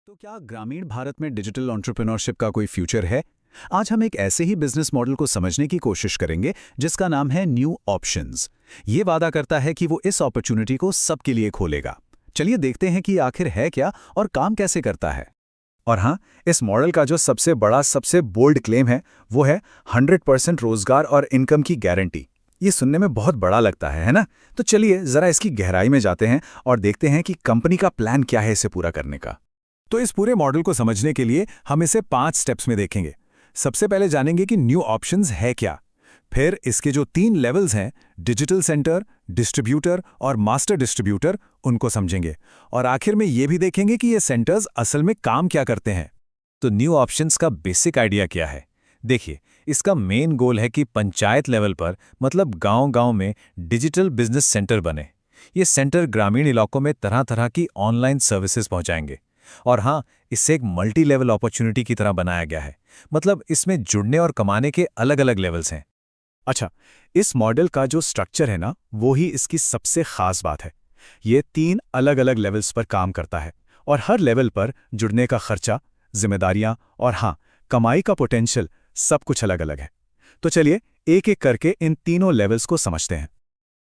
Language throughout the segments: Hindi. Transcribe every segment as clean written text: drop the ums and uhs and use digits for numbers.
तो क्या ग्रामीण भारत में डिजिटल एंटरप्रेन्योरशिप का कोई फ्यूचर है? आज हम एक ऐसे ही बिजनेस मॉडल को समझने की कोशिश करेंगे जिसका नाम है न्यू ऑप्शंस। ये वादा करता है कि वो इस अपॉर्चुनिटी को सबके लिए खोलेगा। चलिए देखते हैं कि आखिर है क्या और काम कैसे करता है। और हाँ, इस मॉडल का जो सबसे बड़ा सबसे बोल्ड क्लेम है वो है 100% रोजगार और इनकम की गारंटी। ये सुनने में बहुत बड़ा लगता है ना? तो चलिए जरा इसकी गहराई में जाते हैं और देखते हैं कि कंपनी का प्लान क्या है इसे पूरा करने का। तो इस पूरे मॉडल को समझने के लिए हम इसे 5 स्टेप्स में देखेंगे। सबसे पहले जानेंगे कि न्यू ऑप्शंस है क्या। फिर इसके जो 3 लेवल्स हैं, डिजिटल सेंटर, डिस्ट्रीब्यूटर और मास्टर डिस्ट्रीब्यूटर, उनको समझेंगे। और आखिर में ये भी देखेंगे कि ये सेंटर्स असल में काम क्या करते हैं। तो न्यू ऑप्शंस का बेसिक आइडिया क्या है? देखिए, इसका मेन गोल है कि पंचायत लेवल पर मतलब गांव-गांव में डिजिटल बिजनेस सेंटर बने। ये सेंटर ग्रामीण इलाकों में तरह तरह की ऑनलाइन सर्विसेज पहुंचाएंगे। और हाँ, इससे एक मल्टी लेवल अपॉर्चुनिटी की तरह बनाया गया है। मतलब इसमें जुड़ने और कमाने के अलग अलग लेवल्स हैं। अच्छा, इस मॉडल का जो स्ट्रक्चर है ना, वो ही इसकी सबसे खास बात है। ये 3 अलग अलग लेवल्स पर काम करता है और हर लेवल पर जुड़ने का खर्चा, जिम्मेदारियां और हाँ, कमाई का पोटेंशियल सब कुछ अलग अलग है। तो चलिए एक एक करके इन तीनों लेवल्स को समझते हैं।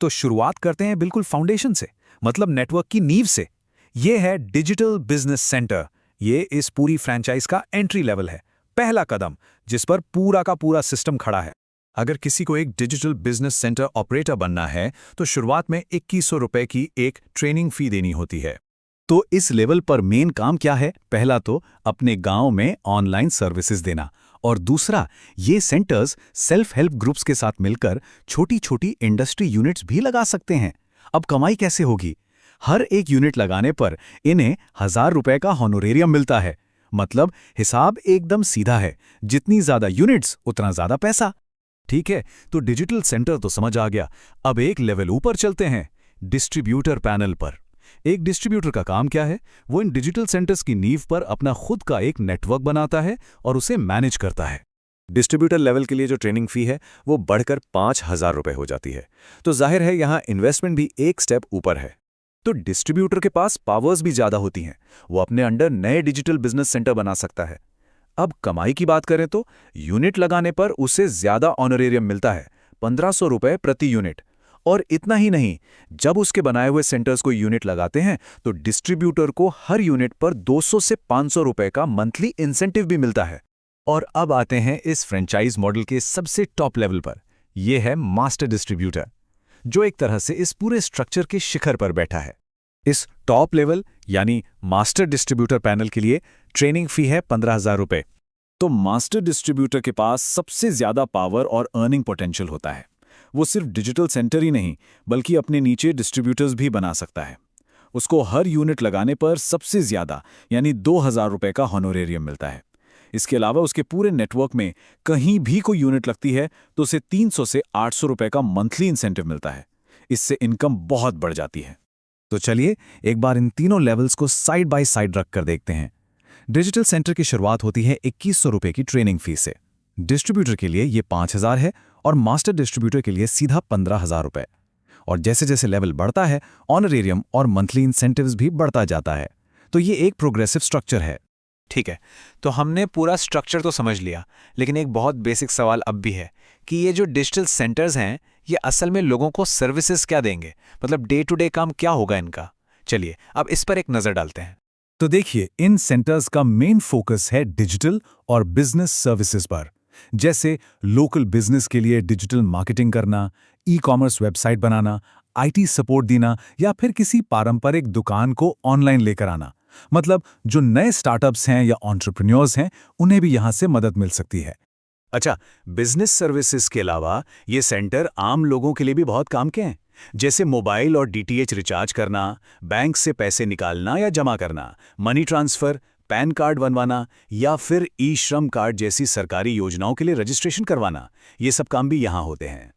तो शुरुआत करते हैं बिल्कुल फाउंडेशन से, मतलब नेटवर्क की नींव से। ये है डिजिटल बिजनेस सेंटर। ये इस पूरी फ्रेंचाइज का एंट्री लेवल है, पहला कदम जिस पर पूरा का पूरा सिस्टम खड़ा है। अगर किसी को एक डिजिटल बिजनेस सेंटर ऑपरेटर बनना है तो शुरुआत में 2100 रुपए की एक ट्रेनिंग फी देनी होती है। तो इस लेवल पर मेन काम क्या है? पहला तो अपने गांव में ऑनलाइन सर्विसेज देना, और दूसरा ये सेंटर्स सेल्फ हेल्प ग्रुप्स के साथ मिलकर छोटी छोटी इंडस्ट्री यूनिट्स भी लगा सकते हैं। अब कमाई कैसे होगी? हर एक यूनिट लगाने पर इन्हें 1000 रुपए का हॉनोरेरियम मिलता है। मतलब हिसाब एकदम सीधा है, जितनी ज्यादा यूनिट्स उतना ज्यादा पैसा। ठीक है, तो डिजिटल सेंटर तो समझ आ गया। अब एक लेवल ऊपर चलते हैं, डिस्ट्रीब्यूटर पैनल पर। एक डिस्ट्रीब्यूटर का काम क्या है? वो इन डिजिटल सेंटर्स की नींव पर अपना खुद का एक नेटवर्क बनाता है और उसे मैनेज करता है। डिस्ट्रीब्यूटर लेवल के लिए जो ट्रेनिंग फी है वो बढ़कर 5000 रुपए हो जाती है। तो जाहिर है यहाँ इन्वेस्टमेंट भी एक स्टेप ऊपर है। तो डिस्ट्रीब्यूटर के पास पावर्स भी ज्यादा होती हैं। वो अपने अंडर नए डिजिटल बिजनेस सेंटर बना सकता है। अब कमाई की बात करें तो यूनिट लगाने पर उसे ज्यादा ऑनरेरियम मिलता है, 1500 रुपए प्रति यूनिट। और इतना ही नहीं, जब उसके बनाए हुए सेंटर्स को यूनिट लगाते हैं तो डिस्ट्रीब्यूटर को हर यूनिट पर 200 से 500 रुपए का मंथली इंसेंटिव भी मिलता है। और अब आते हैं इस फ्रेंचाइज मॉडल के सबसे टॉप लेवल पर। यह है मास्टर डिस्ट्रीब्यूटर, जो एक तरह से इस पूरे स्ट्रक्चर के शिखर पर बैठा है। इस टॉप लेवल यानी मास्टर डिस्ट्रीब्यूटर पैनल के लिए ट्रेनिंग फी है 15,000 रुपए। तो मास्टर डिस्ट्रीब्यूटर के पास सबसे ज्यादा पावर और अर्निंग पोटेंशियल होता है। वो सिर्फ डिजिटल सेंटर ही नहीं बल्कि अपने नीचे डिस्ट्रीब्यूटर्स भी बना सकता है। उसको हर यूनिट लगाने पर सबसे ज्यादा यानी 2000 रुपए का हॉनोरेरियम मिलता है। इसके अलावा उसके पूरे नेटवर्क में कहीं भी कोई यूनिट लगती है तो उसे 300 से 800 रुपए का मंथली इंसेंटिव मिलता है। इससे इनकम बहुत बढ़ जाती है। तो चलिए एक बार इन तीनों लेवल्स को साइड बाय साइड रखकर देखते हैं। डिजिटल सेंटर की शुरुआत होती है 2100 रुपए की ट्रेनिंग फीस से। डिस्ट्रीब्यूटर के लिए ये 5000 है और मास्टर डिस्ट्रीब्यूटर के लिए सीधा 15,000 रुपए। और जैसे जैसे लेवल बढ़ता है ऑनरेरियम और मंथली इंसेंटिव्स भी बढ़ता जाता है। तो ये एक प्रोग्रेसिव स्ट्रक्चर है। ठीक है, तो हमने पूरा स्ट्रक्चर तो समझ लिया, लेकिन एक बहुत बेसिक सवाल अब भी है कि ये जो डिजिटल सेंटर्स हैं ये असल में लोगों को सर्विसेज क्या देंगे? मतलब डे टू डे काम क्या होगा इनका? चलिए अब इस पर एक नज़र डालते हैं। तो देखिए, इन सेंटर्स का मेन फोकस है डिजिटल और बिजनेस सर्विसेज पर। जैसे लोकल बिजनेस के लिए डिजिटल मार्केटिंग करना, ई-कॉमर्स वेबसाइट बनाना, आईटी सपोर्ट देना या फिर किसी पारंपरिक दुकान को ऑनलाइन लेकर आना। मतलब जो नए स्टार्टअप्स हैं या एंटरप्रेन्योर्स हैं उन्हें भी यहां से मदद मिल सकती है। अच्छा, बिजनेस सर्विसेज के अलावा ये सेंटर आम लोगों के लिए भी बहुत काम के हैं। जैसे मोबाइल और डीटीएच रिचार्ज करना, बैंक से पैसे निकालना या जमा करना, मनी ट्रांसफर, पैन कार्ड बनवाना या फिर ई श्रम कार्ड जैसी सरकारी योजनाओं के लिए रजिस्ट्रेशन करवाना, ये सब काम भी यहाँ होते हैं।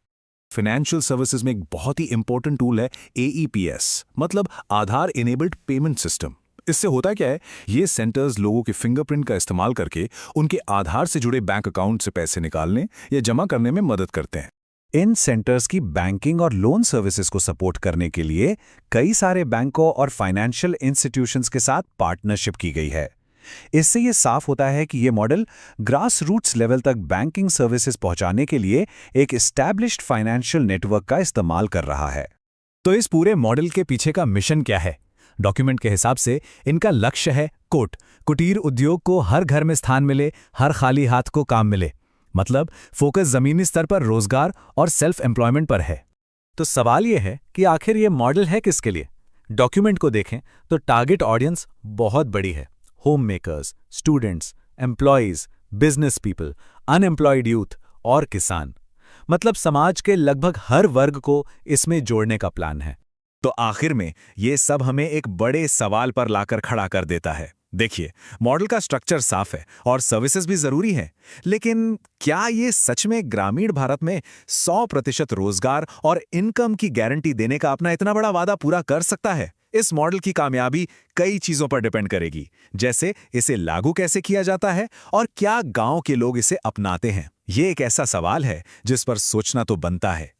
फाइनेंशियल सर्विसेज में एक बहुत ही इंपॉर्टेंट टूल है एईपीएस, मतलब आधार इनेबल्ड पेमेंट सिस्टम। इससे होता क्या है, ये सेंटर्स लोगों के फिंगरप्रिंट का इस्तेमाल करके उनके आधार से जुड़े बैंक अकाउंट से पैसे निकालने या जमा करने में मदद करते हैं। इन सेंटर्स की बैंकिंग और लोन सर्विसेज को सपोर्ट करने के लिए कई सारे बैंकों और फाइनेंशियल इंस्टीट्यूशंस के साथ पार्टनरशिप की गई है। इससे ये साफ होता है कि ये मॉडल ग्रास रूट्स लेवल तक बैंकिंग सर्विसेज पहुंचाने के लिए एक एस्टैब्लिश्ड फाइनेंशियल नेटवर्क का इस्तेमाल कर रहा है। तो इस पूरे मॉडल के पीछे का मिशन क्या है? डॉक्यूमेंट के हिसाब से इनका लक्ष्य है कोट कुटीर उद्योग को हर घर में स्थान मिले, हर खाली हाथ को काम मिले। मतलब फोकस जमीनी स्तर पर रोजगार और सेल्फ एम्प्लॉयमेंट पर है। तो सवाल यह है कि आखिर ये मॉडल है किसके लिए? डॉक्यूमेंट को देखें तो टारगेट ऑडियंस बहुत बड़ी है। Home makers, students, employees, business people, unemployed youth और किसान। मतलब समाज के लगभग हर वर्ग को इसमें जोड़ने का प्लान है। तो आखिर में ये सब हमें एक बड़े सवाल पर लाकर खड़ा कर देता है। देखिए, मॉडल का स्ट्रक्चर साफ है और सर्विसेज भी जरूरी हैं, लेकिन क्या ये सच में ग्रामीण भारत में 100% रोजगार और इनकम की गारंटी देने का अपना इतना बड़ा वादा पूरा कर सकता है? इस मॉडल की कामयाबी कई चीजों पर डिपेंड करेगी, जैसे इसे लागू कैसे किया जाता है और क्या गांव के लोग इसे अपनाते हैं। ये एक ऐसा सवाल है जिस पर सोचना तो बनता है।